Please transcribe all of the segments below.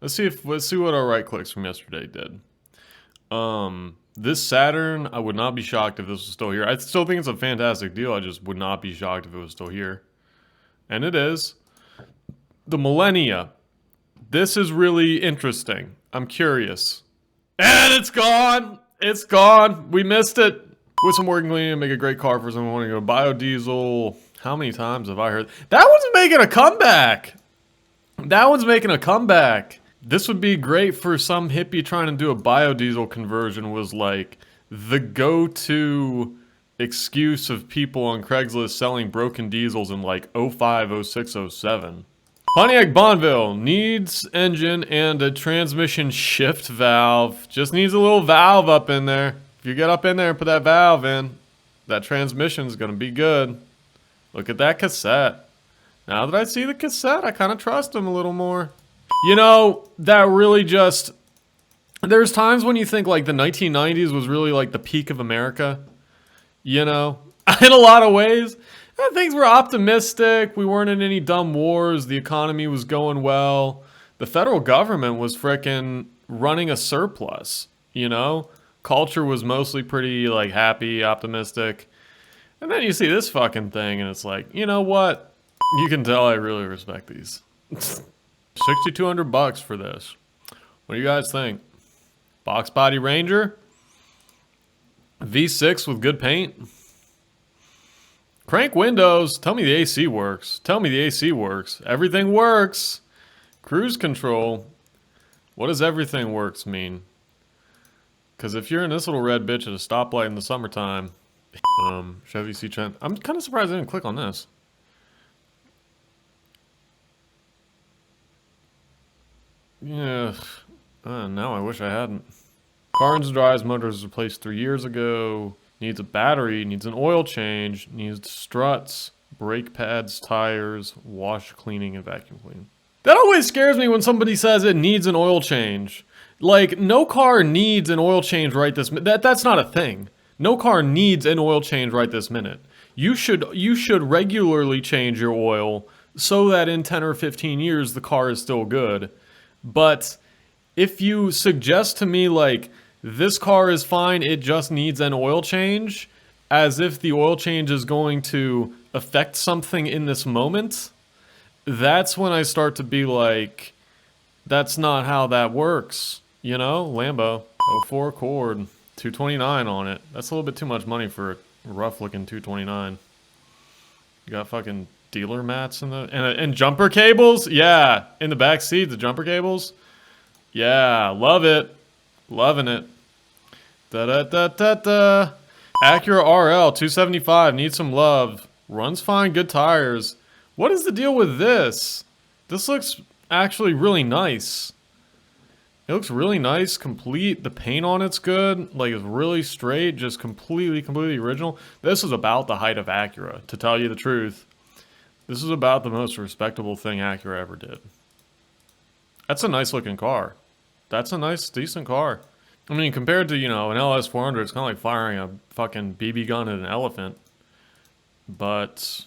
Let's see what our right clicks from yesterday did. This Saturn, I would not be shocked if this was still here. I still think it's a fantastic deal. I just would not be shocked if it was still here. And it is. The Millenia. This is really interesting. I'm curious. And it's gone! It's gone! We missed it! With some working cleaning, make a great car for someone wanting to go biodiesel. How many times have I heard? That one's making a comeback! That one's making a comeback! This would be great for some hippie trying to do a biodiesel conversion, was like the go-to excuse of people on Craigslist selling broken diesels in like 05, 06, 07. Pontiac Bonneville needs engine and a transmission shift valve. Just needs a little valve up in there. If you get up in there and put that valve in, that transmission's gonna be good. Look at that cassette. Now that I see the cassette, I kind of trust him a little more. You know, that really just... There's times when you think like the 1990s was really like the peak of America. You know? In a lot of ways. Things were optimistic. We weren't in any dumb wars. The economy was going well. The federal government was frickin' running a surplus. You know? Culture was mostly pretty like happy, optimistic. And then you see this fucking thing and it's like, you know what? You can tell I really respect these. $6,200 for this. What do you guys think? Box body Ranger? V6 with good paint? Crank windows. Tell me the AC works. Tell me the AC works. Everything works. Cruise control. What does everything works mean? Because if you're in this little red bitch at a stoplight in the summertime, Chevy C-Trent. I'm kind of surprised I didn't click on this. Yeah, now I wish I hadn't. Car engine drives, motor was replaced 3 years ago. Needs a battery, needs an oil change, needs struts, brake pads, tires, wash cleaning, and vacuum cleaning. That always scares me when somebody says it needs an oil change. Like, no car needs an oil change right this minute. That's not a thing. No car needs an oil change right this minute. You should regularly change your oil so that in 10 or 15 years the car is still good. But if you suggest to me like, this car is fine, it just needs an oil change, as if the oil change is going to affect something in this moment, that's when I start to be like, that's not how that works. You know, Lambo, 04 Accord, 229 on it. That's a little bit too much money for a rough looking 229. You got fucking dealer mats in the and jumper cables. Yeah, in the back seat, the jumper cables. Yeah, love it, loving it. Da da da da da. Acura RL 275 needs some love. Runs fine, good tires. What is the deal with this? This looks actually really nice. It looks really nice, complete. The paint on it's good. Like, it's really straight, just completely original. This is about the height of Acura, to tell you the truth. This is about the most respectable thing Acura ever did. That's a nice looking car. That's a nice, decent car. I mean, compared to, you know, an LS400, it's kind of like firing a fucking BB gun at an elephant. But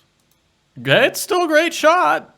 it's still a great shot.